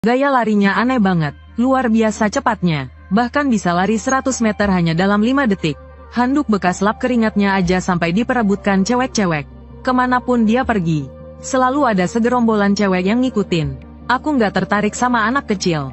Gaya larinya aneh banget, luar biasa cepatnya. Bahkan bisa lari 100 meter hanya dalam 5 detik. Handuk bekas lap keringatnya aja sampai diperebutkan cewek-cewek. Kemanapun dia pergi, selalu ada segerombolan cewek yang ngikutin. Aku nggak tertarik sama anak kecil.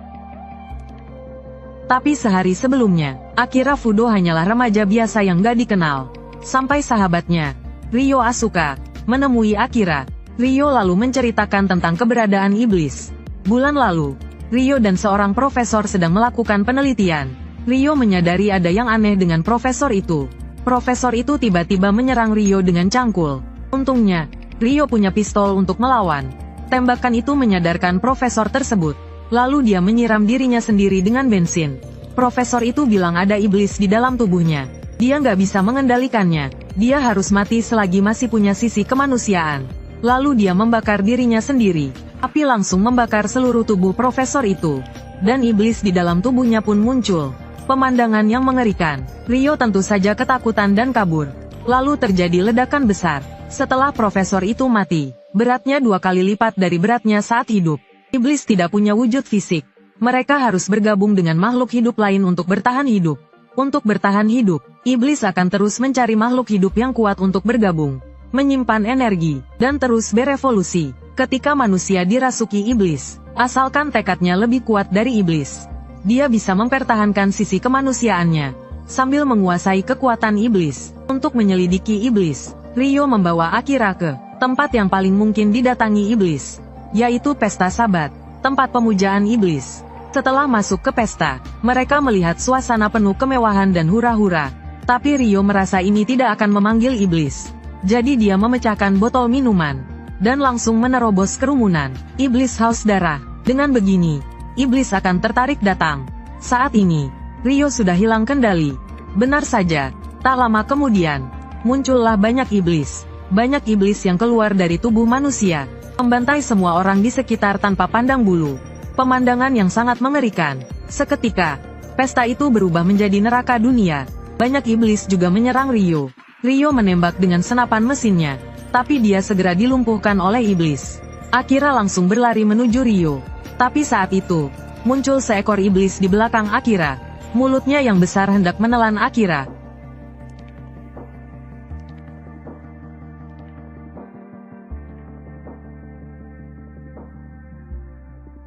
Tapi sehari sebelumnya, Akira Fudo hanyalah remaja biasa yang gak dikenal. Sampai sahabatnya, Ryo Asuka, menemui Akira. Ryo lalu menceritakan tentang keberadaan iblis. Bulan lalu, Ryo dan seorang profesor sedang melakukan penelitian. Ryo menyadari ada yang aneh dengan profesor itu. Profesor itu tiba-tiba menyerang Ryo dengan cangkul. Untungnya, Ryo punya pistol untuk melawan. Tembakan itu menyadarkan profesor tersebut. Lalu dia menyiram dirinya sendiri dengan bensin. Profesor itu bilang ada iblis di dalam tubuhnya. Dia nggak bisa mengendalikannya. Dia harus mati selagi masih punya sisi kemanusiaan. Lalu dia membakar dirinya sendiri. Api langsung membakar seluruh tubuh profesor itu. Dan iblis di dalam tubuhnya pun muncul. Pemandangan yang mengerikan. Ryo tentu saja ketakutan dan kabur. Lalu terjadi ledakan besar. Setelah profesor itu mati, beratnya 2 kali lipat dari beratnya saat hidup. Iblis tidak punya wujud fisik. Mereka harus bergabung dengan makhluk hidup lain untuk bertahan hidup. Untuk bertahan hidup, iblis akan terus mencari makhluk hidup yang kuat untuk bergabung, menyimpan energi, dan terus berevolusi. Ketika manusia dirasuki iblis, asalkan tekadnya lebih kuat dari iblis, dia bisa mempertahankan sisi kemanusiaannya, sambil menguasai kekuatan iblis. Untuk menyelidiki iblis, Ryo membawa Akira ke tempat yang paling mungkin didatangi iblis, yaitu Pesta Sabat, tempat pemujaan iblis. Setelah masuk ke pesta, mereka melihat suasana penuh kemewahan dan hura-hura. Tapi Ryo merasa ini tidak akan memanggil iblis. Jadi dia memecahkan botol minuman, dan langsung menerobos kerumunan. Iblis haus darah. Dengan begini, iblis akan tertarik datang. Saat ini, Ryo sudah hilang kendali. Benar saja, tak lama kemudian, muncullah banyak iblis. Banyak iblis yang keluar dari tubuh manusia, membantai semua orang di sekitar tanpa pandang bulu. Pemandangan yang sangat mengerikan. Seketika, pesta itu berubah menjadi neraka dunia. Banyak iblis juga menyerang Ryo. Ryo menembak dengan senapan mesinnya, tapi dia segera dilumpuhkan oleh iblis. Akira langsung berlari menuju Ryo. Tapi saat itu, muncul seekor iblis di belakang Akira. Mulutnya yang besar hendak menelan Akira.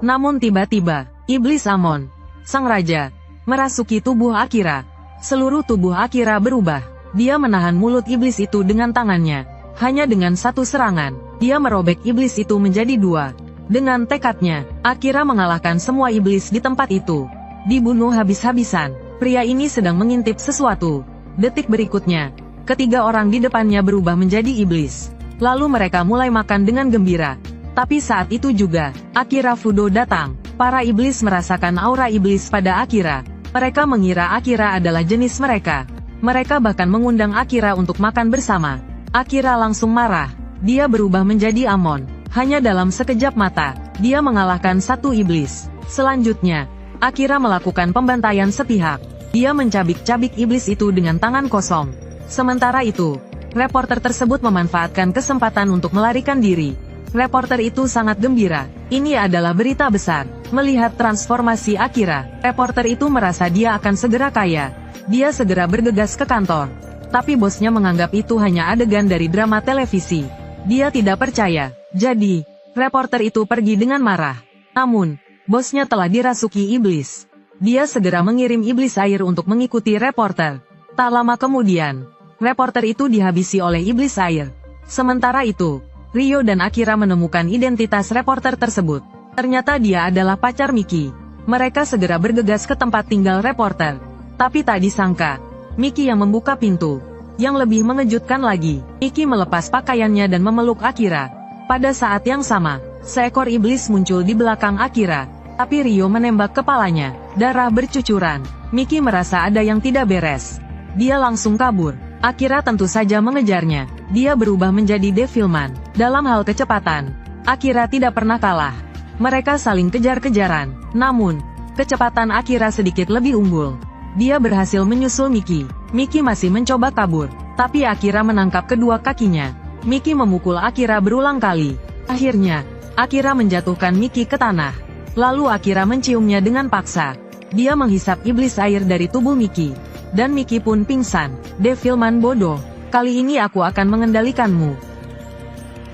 Namun tiba-tiba, iblis Amon, sang raja, merasuki tubuh Akira. Seluruh tubuh Akira berubah. Dia menahan mulut iblis itu dengan tangannya. Hanya dengan satu serangan, dia merobek iblis itu menjadi 2. Dengan tekadnya, Akira mengalahkan semua iblis di tempat itu. Dibunuh habis-habisan. Pria ini sedang mengintip sesuatu. Detik berikutnya, ketiga orang di depannya berubah menjadi iblis. Lalu mereka mulai makan dengan gembira. Tapi saat itu juga, Akira Fudo datang. Para iblis merasakan aura iblis pada Akira. Mereka mengira Akira adalah jenis mereka. Mereka bahkan mengundang Akira untuk makan bersama. Akira langsung marah. Dia berubah menjadi Amon. Hanya dalam sekejap mata, dia mengalahkan satu iblis. Selanjutnya, Akira melakukan pembantaian sepihak. Dia mencabik-cabik iblis itu dengan tangan kosong. Sementara itu, reporter tersebut memanfaatkan kesempatan untuk melarikan diri. Reporter itu sangat gembira. Ini adalah berita besar. Melihat transformasi Akira, reporter itu merasa dia akan segera kaya. Dia segera bergegas ke kantor. Tapi bosnya menganggap itu hanya adegan dari drama televisi. Dia tidak percaya. Jadi, reporter itu pergi dengan marah. Namun, bosnya telah dirasuki iblis. Dia segera mengirim iblis air untuk mengikuti reporter. Tak lama kemudian, reporter itu dihabisi oleh iblis air. Sementara itu, Ryo dan Akira menemukan identitas reporter tersebut. Ternyata dia adalah pacar Miki. Mereka segera bergegas ke tempat tinggal reporter. Tapi tak disangka, Miki yang membuka pintu. Yang lebih mengejutkan lagi, Miki melepas pakaiannya dan memeluk Akira. Pada saat yang sama, seekor iblis muncul di belakang Akira. Tapi Ryo menembak kepalanya. Darah bercucuran. Miki merasa ada yang tidak beres. Dia langsung kabur. Akira tentu saja mengejarnya. Dia berubah menjadi Devilman. Dalam hal kecepatan, Akira tidak pernah kalah. Mereka saling kejar-kejaran. Namun, kecepatan Akira sedikit lebih unggul. Dia berhasil menyusul Miki. Miki masih mencoba kabur, tapi Akira menangkap kedua kakinya. Miki memukul Akira berulang kali. Akhirnya, Akira menjatuhkan Miki ke tanah. Lalu Akira menciumnya dengan paksa. Dia menghisap iblis air dari tubuh Miki. Dan Miki pun pingsan. Devilman bodoh. Kali ini aku akan mengendalikanmu.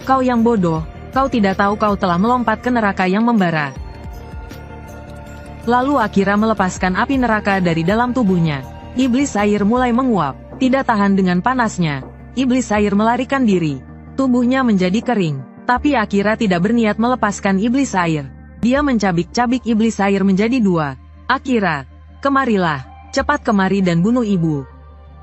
Kau yang bodoh. Kau tidak tahu kau telah melompat ke neraka yang membara. Lalu Akira melepaskan api neraka dari dalam tubuhnya. Iblis air mulai menguap. Tidak tahan dengan panasnya. Iblis air melarikan diri. Tubuhnya menjadi kering. Tapi Akira tidak berniat melepaskan iblis air. Dia mencabik-cabik iblis air menjadi dua. Akira, kemarilah. Cepat kemari dan bunuh ibu.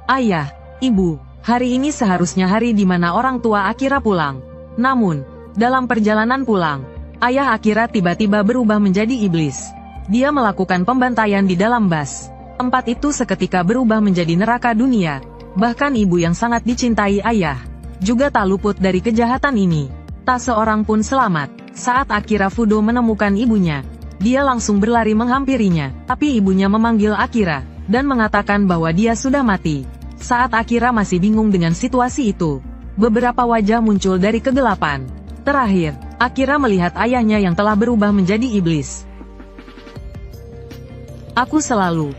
Ayah, ibu, hari ini seharusnya hari di mana orang tua Akira pulang. Namun, dalam perjalanan pulang, ayah Akira tiba-tiba berubah menjadi iblis. Dia melakukan pembantaian di dalam bas. Tempat itu seketika berubah menjadi neraka dunia. Bahkan ibu yang sangat dicintai ayah juga tak luput dari kejahatan ini. Tak seorang pun selamat. Saat Akira Fudo menemukan ibunya, dia langsung berlari menghampirinya. Tapi ibunya memanggil Akira dan mengatakan bahwa dia sudah mati. Saat Akira masih bingung dengan situasi itu, beberapa wajah muncul dari kegelapan. Terakhir, Akira melihat ayahnya yang telah berubah menjadi iblis. Aku selalu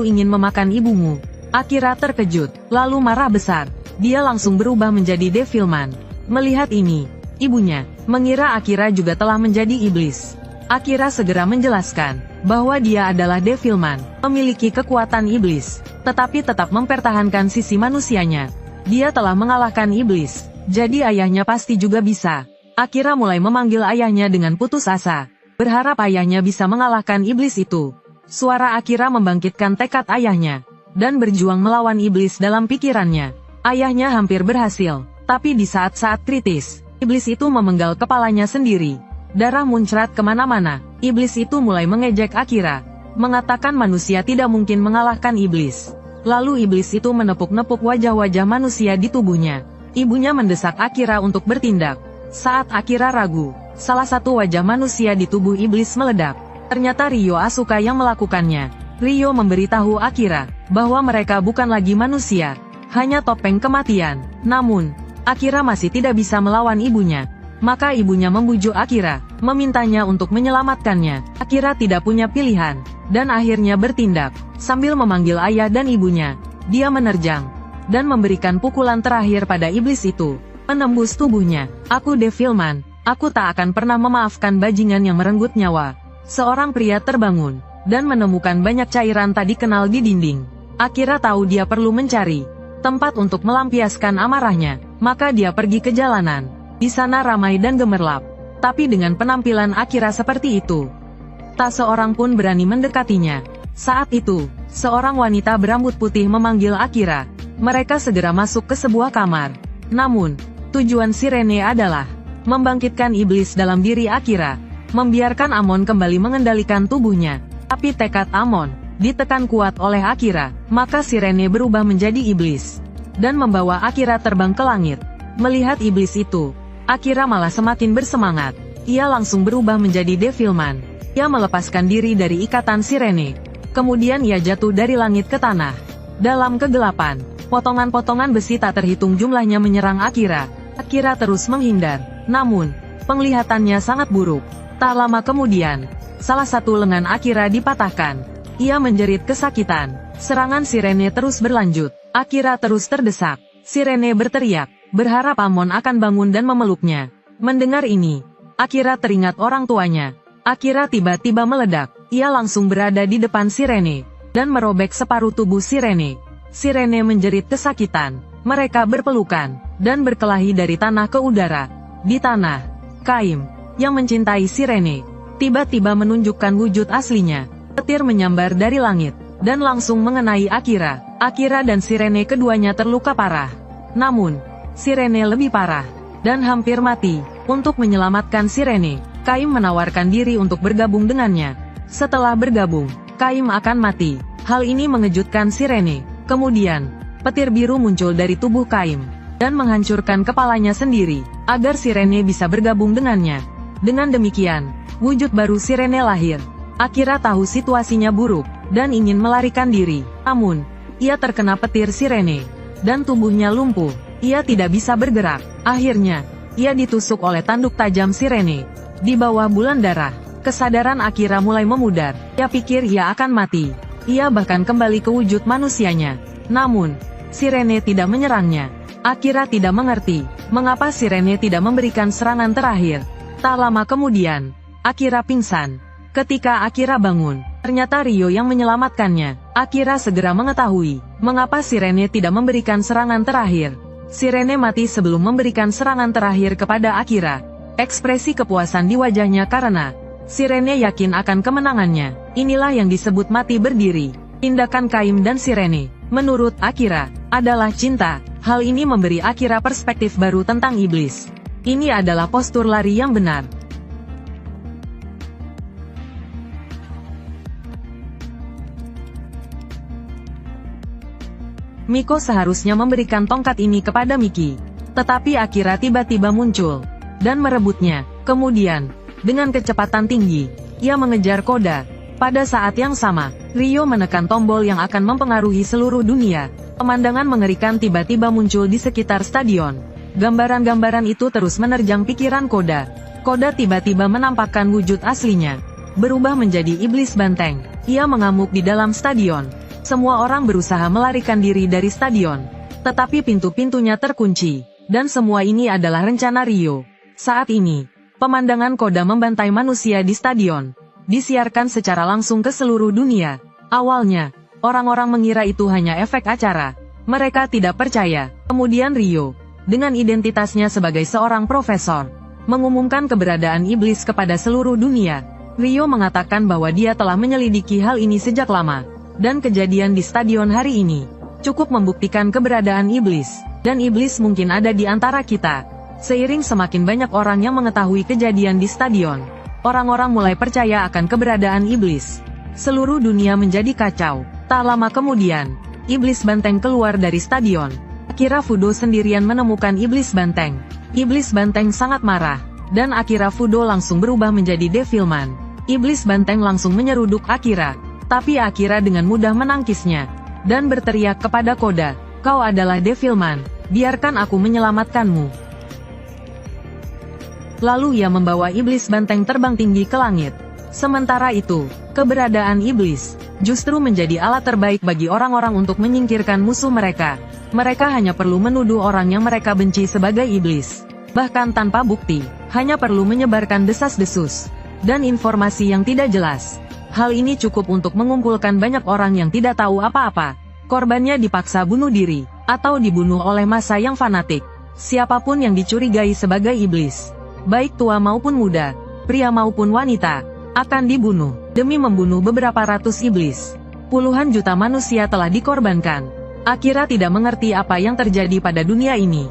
ingin memakan ibumu. Akira terkejut, lalu marah besar. Dia langsung berubah menjadi Devilman. Melihat ini, ibunya mengira Akira juga telah menjadi iblis. Akira segera menjelaskan bahwa dia adalah Devilman, memiliki kekuatan iblis, tetapi tetap mempertahankan sisi manusianya. Dia telah mengalahkan iblis. Jadi ayahnya pasti juga bisa. Akira mulai memanggil ayahnya dengan putus asa, berharap ayahnya bisa mengalahkan iblis itu. Suara Akira membangkitkan tekad ayahnya, dan berjuang melawan iblis dalam pikirannya. Ayahnya hampir berhasil, tapi di saat-saat kritis, iblis itu memenggal kepalanya sendiri. Darah muncrat kemana-mana. Iblis itu mulai mengejek Akira, mengatakan manusia tidak mungkin mengalahkan iblis. Lalu iblis itu menepuk-nepuk wajah-wajah manusia di tubuhnya. Ibunya mendesak Akira untuk bertindak. Saat Akira ragu, salah satu wajah manusia di tubuh iblis meledak. Ternyata Ryo Asuka yang melakukannya. Ryo memberitahu Akira bahwa mereka bukan lagi manusia, hanya topeng kematian. Namun, Akira masih tidak bisa melawan ibunya. Maka ibunya membujuk Akira, memintanya untuk menyelamatkannya. Akira tidak punya pilihan, dan akhirnya bertindak. Sambil memanggil ayah dan ibunya, dia menerjang dan memberikan pukulan terakhir pada iblis itu, menembus tubuhnya. Aku Devilman, aku tak akan pernah memaafkan bajingan yang merenggut nyawa. Seorang pria terbangun, dan menemukan banyak cairan tak dikenal di dinding. Akira tahu dia perlu mencari tempat untuk melampiaskan amarahnya, maka dia pergi ke jalanan. Di sana ramai dan gemerlap. Tapi dengan penampilan Akira seperti itu, tak seorang pun berani mendekatinya. Saat itu, seorang wanita berambut putih memanggil Akira. Mereka segera masuk ke sebuah kamar. Namun, tujuan Sirene adalah membangkitkan iblis dalam diri Akira, membiarkan Amon kembali mengendalikan tubuhnya. Tapi tekad Amon ditekan kuat oleh Akira, maka Sirene berubah menjadi iblis dan membawa Akira terbang ke langit. Melihat iblis itu, Akira malah semakin bersemangat. Ia langsung berubah menjadi Devilman. Ia melepaskan diri dari ikatan Sirene. Kemudian ia jatuh dari langit ke tanah. Dalam kegelapan, potongan-potongan besi tak terhitung jumlahnya menyerang Akira. Akira terus menghindar, namun penglihatannya sangat buruk. Tak lama kemudian, salah satu lengan Akira dipatahkan. Ia menjerit kesakitan. Serangan Sirene terus berlanjut. Akira terus terdesak. Sirene berteriak, berharap Amon akan bangun dan memeluknya. Mendengar ini, Akira teringat orang tuanya. Akira tiba-tiba meledak. Ia langsung berada di depan Sirene, dan merobek separuh tubuh Sirene. Sirene menjerit kesakitan. Mereka berpelukan, dan berkelahi dari tanah ke udara. Di tanah, Kaim, yang mencintai Sirene, tiba-tiba menunjukkan wujud aslinya. Petir menyambar dari langit, dan langsung mengenai Akira. Akira dan Sirene keduanya terluka parah. Namun, Sirene lebih parah, dan hampir mati. Untuk menyelamatkan Sirene, Kaim menawarkan diri untuk bergabung dengannya. Setelah bergabung, Kaim akan mati. Hal ini mengejutkan Sirene. Kemudian, petir biru muncul dari tubuh Kaim, dan menghancurkan kepalanya sendiri, agar Sirene bisa bergabung dengannya. Dengan demikian, wujud baru Sirene lahir. Akira tahu situasinya buruk, dan ingin melarikan diri. Namun, ia terkena petir Sirene, dan tubuhnya lumpuh. Ia tidak bisa bergerak. Akhirnya, ia ditusuk oleh tanduk tajam Sirene. Di bawah bulan darah, Kesadaran Akira mulai memudar. Ia pikir ia akan mati. Ia bahkan kembali ke wujud manusianya. Namun, Sirene tidak menyerangnya. Akira tidak mengerti mengapa Sirene tidak memberikan serangan terakhir. Tak lama kemudian, Akira pingsan. Ketika Akira bangun, ternyata Ryo yang menyelamatkannya. Akira segera mengetahui mengapa Sirene tidak memberikan serangan terakhir. Sirene mati sebelum memberikan serangan terakhir kepada Akira. Ekspresi kepuasan di wajahnya karena Sirene yakin akan kemenangannya. Inilah yang disebut mati berdiri. Tindakan Kaim dan Sirene, menurut Akira, adalah cinta. Hal ini memberi Akira perspektif baru tentang iblis. Ini adalah postur lari yang benar. Miko seharusnya memberikan tongkat ini kepada Miki. Tetapi Akira tiba-tiba muncul dan merebutnya. Kemudian, dengan kecepatan tinggi, ia mengejar Koda. Pada saat yang sama, Ryo menekan tombol yang akan mempengaruhi seluruh dunia. Pemandangan mengerikan tiba-tiba muncul di sekitar stadion. Gambaran-gambaran itu terus menerjang pikiran Koda. Koda tiba-tiba menampakkan wujud aslinya, berubah menjadi iblis banteng. Ia mengamuk di dalam stadion. Semua orang berusaha melarikan diri dari stadion, tetapi pintu-pintunya terkunci. Dan semua ini adalah rencana Ryo. Saat ini, pemandangan Koda membantai manusia di stadion disiarkan secara langsung ke seluruh dunia. Awalnya, orang-orang mengira itu hanya efek acara. Mereka tidak percaya. Kemudian Ryo, dengan identitasnya sebagai seorang profesor, mengumumkan keberadaan iblis kepada seluruh dunia. Ryo mengatakan bahwa dia telah menyelidiki hal ini sejak lama. Dan kejadian di stadion hari ini cukup membuktikan keberadaan iblis. Dan iblis mungkin ada di antara kita. Seiring semakin banyak orang yang mengetahui kejadian di stadion, orang-orang mulai percaya akan keberadaan iblis. Seluruh dunia menjadi kacau. Tak lama kemudian, iblis banteng keluar dari stadion. Akira Fudo sendirian menemukan iblis banteng. Iblis banteng sangat marah, dan Akira Fudo langsung berubah menjadi Devilman. Iblis banteng langsung menyeruduk Akira, tapi Akira dengan mudah menangkisnya, dan berteriak kepada Koda, "Kau adalah Devilman, biarkan aku menyelamatkanmu." Lalu ia membawa iblis banteng terbang tinggi ke langit. Sementara itu, keberadaan iblis justru menjadi alat terbaik bagi orang-orang untuk menyingkirkan musuh mereka. Mereka hanya perlu menuduh orang yang mereka benci sebagai iblis. Bahkan tanpa bukti, hanya perlu menyebarkan desas-desus dan informasi yang tidak jelas. Hal ini cukup untuk mengumpulkan banyak orang yang tidak tahu apa-apa. Korbannya dipaksa bunuh diri, atau dibunuh oleh massa yang fanatik. Siapapun yang dicurigai sebagai iblis, baik tua maupun muda, pria maupun wanita, akan dibunuh. Demi membunuh beberapa ratus iblis, puluhan juta manusia telah dikorbankan. Akira tidak mengerti apa yang terjadi pada dunia ini.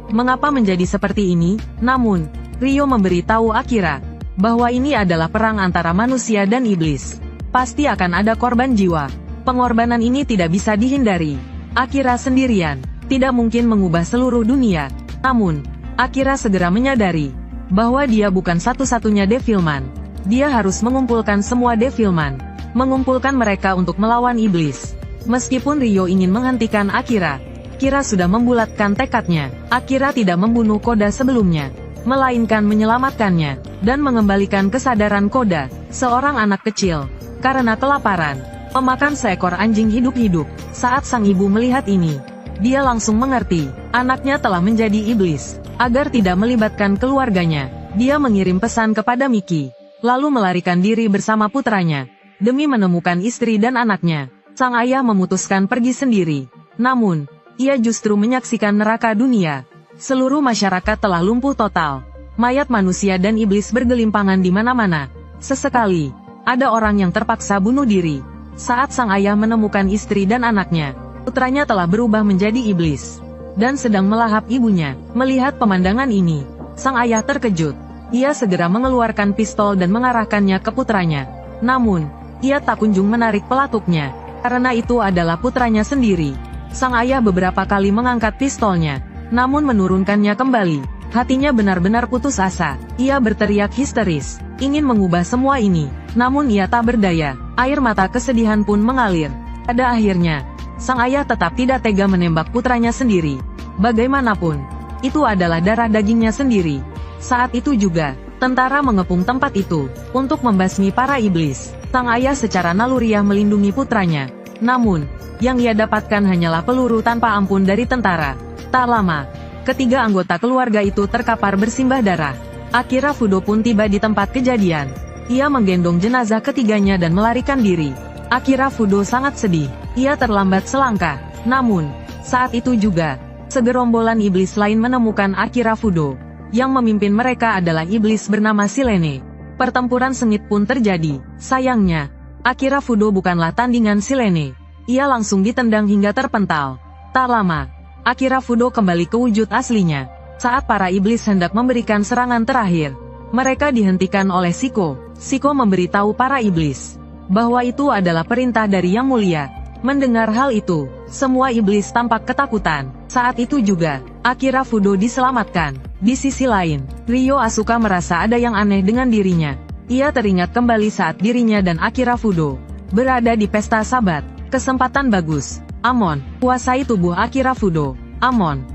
Mengapa menjadi seperti ini? Namun, Ryo memberitahu Akira bahwa ini adalah perang antara manusia dan iblis. Pasti akan ada korban jiwa. Pengorbanan ini tidak bisa dihindari. Akira sendirian tidak mungkin mengubah seluruh dunia. Namun, Akira segera menyadari bahwa dia bukan satu-satunya Devilman. Dia harus mengumpulkan semua Devilman, mengumpulkan mereka untuk melawan iblis. Meskipun Ryo ingin menghentikan Akira, Akira sudah membulatkan tekadnya. Akira tidak membunuh Koda sebelumnya, melainkan menyelamatkannya, dan mengembalikan kesadaran Koda, seorang anak kecil, karena kelaparan, memakan seekor anjing hidup-hidup. Saat sang ibu melihat ini, dia langsung mengerti, anaknya telah menjadi iblis. Agar tidak melibatkan keluarganya, dia mengirim pesan kepada Miki, lalu melarikan diri bersama putranya. Demi menemukan istri dan anaknya, sang ayah memutuskan pergi sendiri. Namun, ia justru menyaksikan neraka dunia. Seluruh masyarakat telah lumpuh total. Mayat manusia dan iblis bergelimpangan di mana-mana. Sesekali, ada orang yang terpaksa bunuh diri. Saat sang ayah menemukan istri dan anaknya, putranya telah berubah menjadi iblis dan sedang melahap ibunya. Melihat pemandangan ini, sang ayah terkejut. Ia segera mengeluarkan pistol dan mengarahkannya ke putranya. Namun, ia tak kunjung menarik pelatuknya, karena itu adalah putranya sendiri. Sang ayah beberapa kali mengangkat pistolnya, namun menurunkannya kembali. Hatinya benar-benar putus asa. Ia berteriak histeris, ingin mengubah semua ini. Namun ia tak berdaya. Air mata kesedihan pun mengalir. Pada akhirnya, sang ayah tetap tidak tega menembak putranya sendiri. Bagaimanapun, itu adalah darah dagingnya sendiri. Saat itu juga, Tentara mengepung tempat itu untuk membasmi para iblis. Sang ayah secara naluriah melindungi putranya. Namun, yang ia dapatkan hanyalah peluru tanpa ampun dari tentara. Tak lama, ketiga anggota keluarga itu terkapar bersimbah darah. Akira Fudo pun tiba di tempat kejadian. Ia menggendong jenazah ketiganya dan melarikan diri. Akira Fudo sangat sedih. Ia terlambat selangkah. Namun, saat itu juga, segerombolan iblis lain menemukan Akira Fudo. Yang memimpin mereka adalah iblis bernama Silene. Pertempuran sengit pun terjadi. Sayangnya, Akira Fudo bukanlah tandingan Silene. Ia langsung ditendang hingga terpental. Tak lama, Akira Fudo kembali ke wujud aslinya. Saat para iblis hendak memberikan serangan terakhir, mereka dihentikan oleh Shiko. Shiko memberitahu para iblis bahwa itu adalah perintah dari Yang Mulia. Mendengar hal itu, semua iblis tampak ketakutan. Saat itu juga, Akira Fudo diselamatkan. Di sisi lain, Ryo Asuka merasa ada yang aneh dengan dirinya. Ia teringat kembali saat dirinya dan Akira Fudo berada di pesta sabat. Kesempatan bagus. Amon, kuasai tubuh Akira Fudo. Amon.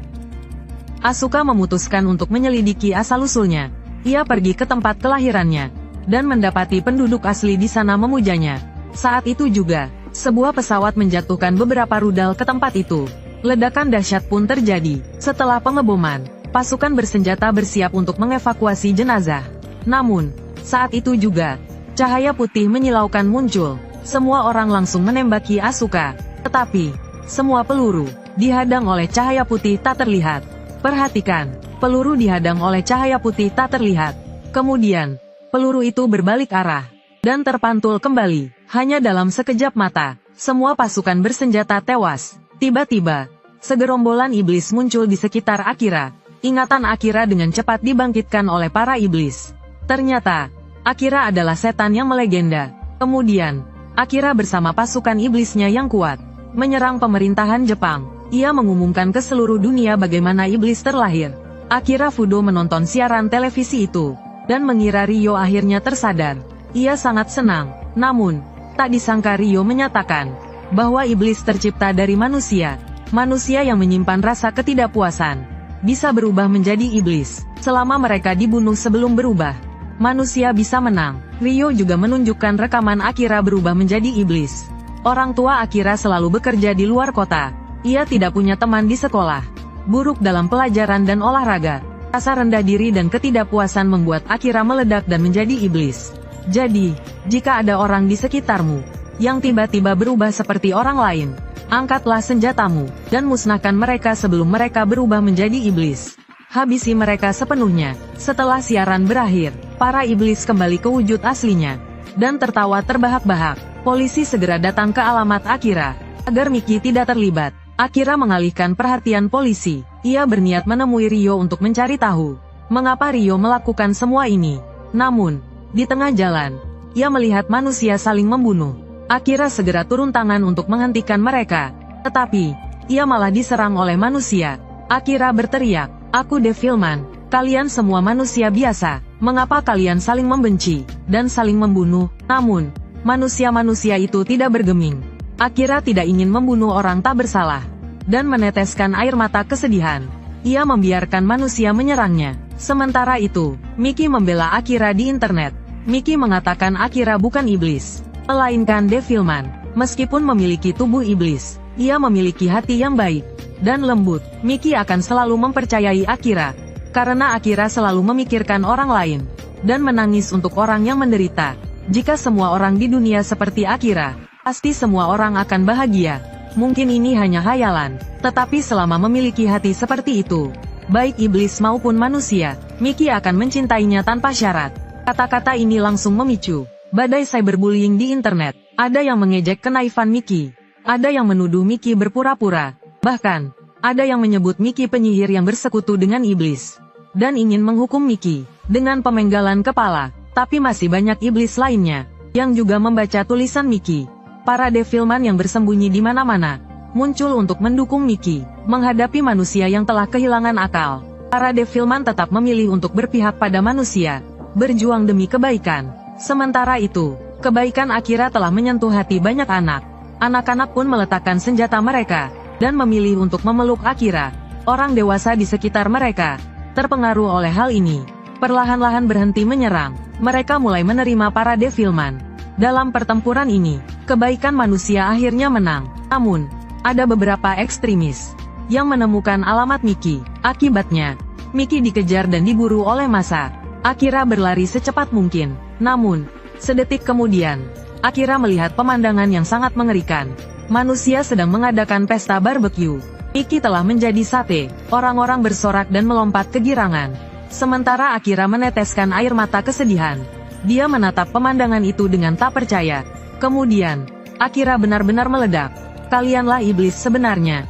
Asuka memutuskan untuk menyelidiki asal-usulnya. Ia pergi ke tempat kelahirannya dan mendapati penduduk asli di sana memujanya. Saat itu juga, sebuah pesawat menjatuhkan beberapa rudal ke tempat itu. Ledakan dahsyat pun terjadi. Setelah pengeboman, pasukan bersenjata bersiap untuk mengevakuasi jenazah. Namun, saat itu juga, cahaya putih menyilaukan muncul. Semua orang langsung menembaki Asuka. Tetapi, semua peluru dihadang oleh cahaya putih tak terlihat. Perhatikan, peluru dihadang oleh cahaya putih tak terlihat. Kemudian, peluru itu berbalik arah dan terpantul kembali. Hanya dalam sekejap mata, semua pasukan bersenjata tewas. Tiba-tiba, segerombolan iblis muncul di sekitar Akira. Ingatan Akira dengan cepat dibangkitkan oleh para iblis. Ternyata, Akira adalah setan yang melegenda. Kemudian, Akira bersama pasukan iblisnya yang kuat menyerang pemerintahan Jepang. Ia mengumumkan ke seluruh dunia bagaimana iblis terlahir. Akira Fudo menonton siaran televisi itu dan mengira Ryo akhirnya tersadar. Ia sangat senang. Namun, tak disangka Ryo menyatakan bahwa iblis tercipta dari manusia. Manusia yang menyimpan rasa ketidakpuasan bisa berubah menjadi iblis selama mereka dibunuh sebelum berubah. Manusia bisa menang. Ryo juga menunjukkan rekaman Akira berubah menjadi iblis. Orang tua Akira selalu bekerja di luar kota. Ia tidak punya teman di sekolah. Buruk dalam pelajaran dan olahraga. Rasa rendah diri dan ketidakpuasan membuat Akira meledak dan menjadi iblis. Jadi, jika ada orang di sekitarmu yang tiba-tiba berubah seperti orang lain, angkatlah senjatamu dan musnahkan mereka sebelum mereka berubah menjadi iblis. Habisi mereka sepenuhnya. Setelah siaran berakhir, para iblis kembali ke wujud aslinya dan tertawa terbahak-bahak. Polisi segera datang ke alamat Akira agar Miki tidak terlibat. Akira mengalihkan perhatian polisi. Ia berniat menemui Ryo untuk mencari tahu mengapa Ryo melakukan semua ini. Namun, di tengah jalan, ia melihat manusia saling membunuh. Akira segera turun tangan untuk menghentikan mereka. Tetapi, ia malah diserang oleh manusia. Akira berteriak, "Aku Devilman, kalian semua manusia biasa. Mengapa kalian saling membenci dan saling membunuh?" Namun, manusia-manusia itu tidak bergeming. Akira tidak ingin membunuh orang tak bersalah dan meneteskan air mata kesedihan. Ia membiarkan manusia menyerangnya. Sementara itu, Miki membela Akira di internet. Miki mengatakan Akira bukan iblis, melainkan Devilman. Meskipun memiliki tubuh iblis, ia memiliki hati yang baik dan lembut. Miki akan selalu mempercayai Akira, karena Akira selalu memikirkan orang lain dan menangis untuk orang yang menderita. Jika semua orang di dunia seperti Akira, pasti semua orang akan bahagia. Mungkin ini hanya hayalan, tetapi selama memiliki hati seperti itu, baik iblis maupun manusia, Miki akan mencintainya tanpa syarat. Kata-kata ini langsung memicu badai cyberbullying di internet. Ada yang mengejek kenaifan Miki, ada yang menuduh Miki berpura-pura, bahkan ada yang menyebut Miki penyihir yang bersekutu dengan iblis dan ingin menghukum Miki dengan pemenggalan kepala. Tapi masih banyak iblis lainnya yang juga membaca tulisan Miki. Para Devilman yang bersembunyi di mana-mana muncul untuk mendukung Miki menghadapi manusia yang telah kehilangan akal. Para Devilman tetap memilih untuk berpihak pada manusia, berjuang demi kebaikan. Sementara itu, kebaikan Akira telah menyentuh hati banyak anak. Anak-anak pun meletakkan senjata mereka dan memilih untuk memeluk Akira. Orang dewasa di sekitar mereka terpengaruh oleh hal ini. perlahan-lahan berhenti menyerang. Mereka mulai menerima para Devilman. Dalam pertempuran ini, kebaikan manusia akhirnya menang. Namun, ada beberapa ekstremis yang menemukan alamat Mickey. Akibatnya, Mickey dikejar dan diburu oleh massa. Akira berlari secepat mungkin. Namun, sedetik kemudian, Akira melihat pemandangan yang sangat mengerikan. Manusia sedang mengadakan pesta barbeque. Mickey telah menjadi sate. Orang-orang bersorak dan melompat kegirangan. Sementara Akira meneteskan air mata kesedihan. Dia menatap pemandangan itu dengan tak percaya. Kemudian, Akira benar-benar meledak. Kalianlah iblis sebenarnya.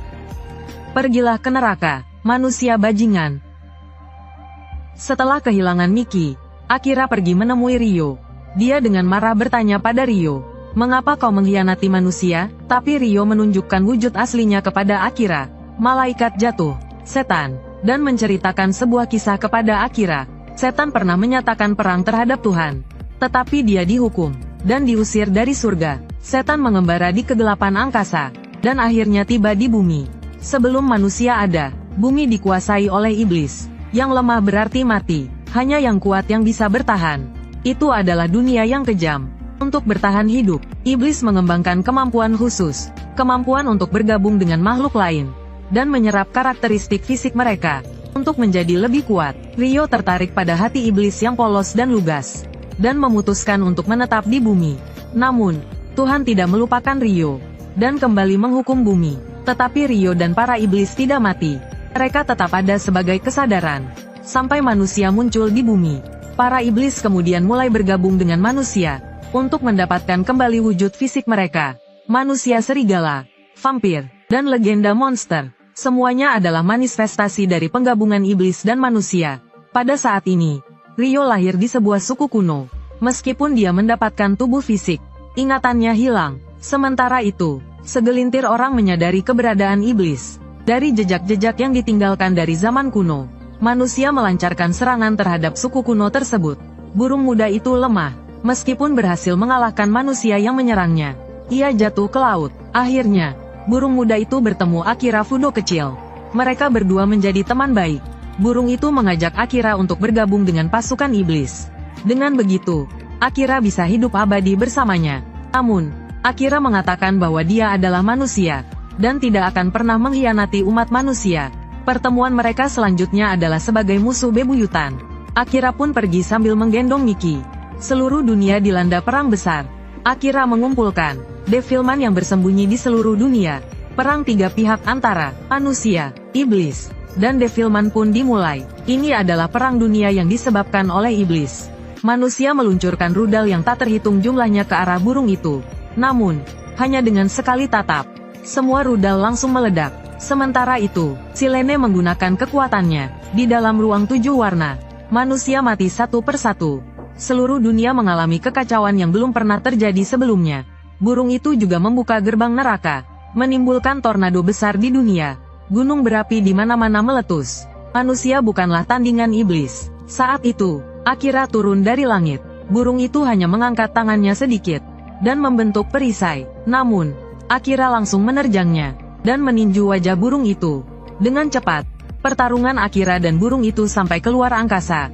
Pergilah ke neraka, manusia bajingan. Setelah kehilangan Mickey, Akira pergi menemui Ryo. Dia dengan marah bertanya pada Ryo, "Mengapa kau mengkhianati manusia?" Tapi Ryo menunjukkan wujud aslinya kepada Akira, malaikat jatuh, setan, dan menceritakan sebuah kisah kepada Akira. Setan pernah menyatakan perang terhadap Tuhan, tetapi dia dihukum dan diusir dari surga. Setan mengembara di kegelapan angkasa, dan akhirnya tiba di bumi. Sebelum manusia ada, bumi dikuasai oleh iblis. Yang lemah berarti mati, hanya yang kuat yang bisa bertahan. Itu adalah dunia yang kejam. Untuk bertahan hidup, iblis mengembangkan kemampuan khusus, kemampuan untuk bergabung dengan makhluk lain, dan menyerap karakteristik fisik mereka, untuk menjadi lebih kuat. Ryo tertarik pada hati iblis yang polos dan lugas, dan memutuskan untuk menetap di bumi. Namun, Tuhan tidak melupakan Ryo, dan kembali menghukum bumi. Tetapi Ryo dan para iblis tidak mati. Mereka tetap ada sebagai kesadaran. Sampai manusia muncul di bumi, para iblis kemudian mulai bergabung dengan manusia, untuk mendapatkan kembali wujud fisik mereka. Manusia serigala, vampir, dan legenda monster. Semuanya adalah manifestasi dari penggabungan iblis dan manusia. Pada saat ini, Ryo lahir di sebuah suku kuno. Meskipun dia mendapatkan tubuh fisik, ingatannya hilang. Sementara itu, segelintir orang menyadari keberadaan iblis. Dari jejak-jejak yang ditinggalkan dari zaman kuno, manusia melancarkan serangan terhadap suku kuno tersebut. Burung muda itu lemah. Meskipun berhasil mengalahkan manusia yang menyerangnya, ia jatuh ke laut. Akhirnya, burung muda itu bertemu Akira Fudo kecil. Mereka berdua menjadi teman baik. Burung itu mengajak Akira untuk bergabung dengan pasukan iblis. Dengan begitu, Akira bisa hidup abadi bersamanya. Namun, Akira mengatakan bahwa dia adalah manusia, dan tidak akan pernah mengkhianati umat manusia. Pertemuan mereka selanjutnya adalah sebagai musuh bebuyutan. Akira pun pergi sambil menggendong Mickey. Seluruh dunia dilanda perang besar. Akira mengumpulkan Devilman yang bersembunyi di seluruh dunia. Perang tiga pihak antara manusia, iblis, dan Devilman pun dimulai. Ini adalah perang dunia yang disebabkan oleh iblis. Manusia meluncurkan rudal yang tak terhitung jumlahnya ke arah burung itu. Namun, hanya dengan sekali tatap, semua rudal langsung meledak. Sementara itu, Silene menggunakan kekuatannya. Di dalam ruang 7 warna, manusia mati satu persatu. Seluruh dunia mengalami kekacauan yang belum pernah terjadi sebelumnya. Burung itu juga membuka gerbang neraka, menimbulkan tornado besar di dunia. Gunung berapi di mana-mana meletus. Manusia bukanlah tandingan iblis. Saat itu, Akira turun dari langit. Burung itu hanya mengangkat tangannya sedikit, dan membentuk perisai. Namun, Akira langsung menerjangnya, dan meninju wajah burung itu. Dengan cepat, pertarungan Akira dan burung itu sampai keluar angkasa.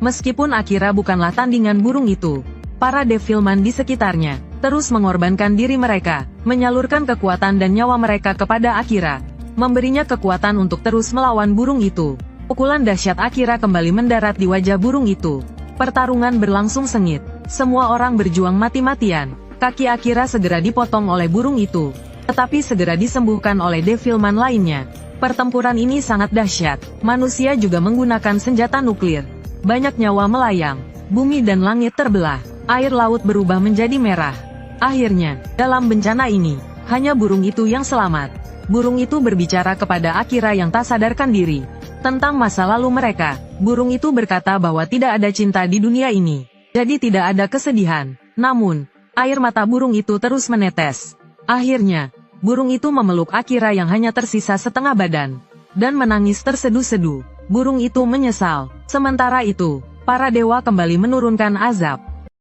Meskipun Akira bukanlah tandingan burung itu, para Devilman di sekitarnya terus mengorbankan diri mereka, menyalurkan kekuatan dan nyawa mereka kepada Akira, memberinya kekuatan untuk terus melawan burung itu. Pukulan dahsyat Akira kembali mendarat di wajah burung itu. Pertarungan berlangsung sengit. Semua orang berjuang mati-matian. Kaki Akira segera dipotong oleh burung itu, tetapi segera disembuhkan oleh Devilman lainnya. Pertempuran ini sangat dahsyat. Manusia juga menggunakan senjata nuklir. Banyak nyawa melayang. Bumi dan langit terbelah. Air laut berubah menjadi merah. Akhirnya, dalam bencana ini, hanya burung itu yang selamat. Burung itu berbicara kepada Akira yang tak sadarkan diri tentang masa lalu mereka. Burung itu berkata bahwa tidak ada cinta di dunia ini, jadi tidak ada kesedihan. Namun, air mata burung itu terus menetes. Akhirnya, burung itu memeluk Akira yang hanya tersisa setengah badan, dan menangis terseduh-seduh. Burung itu menyesal. Sementara itu, para dewa kembali menurunkan azab.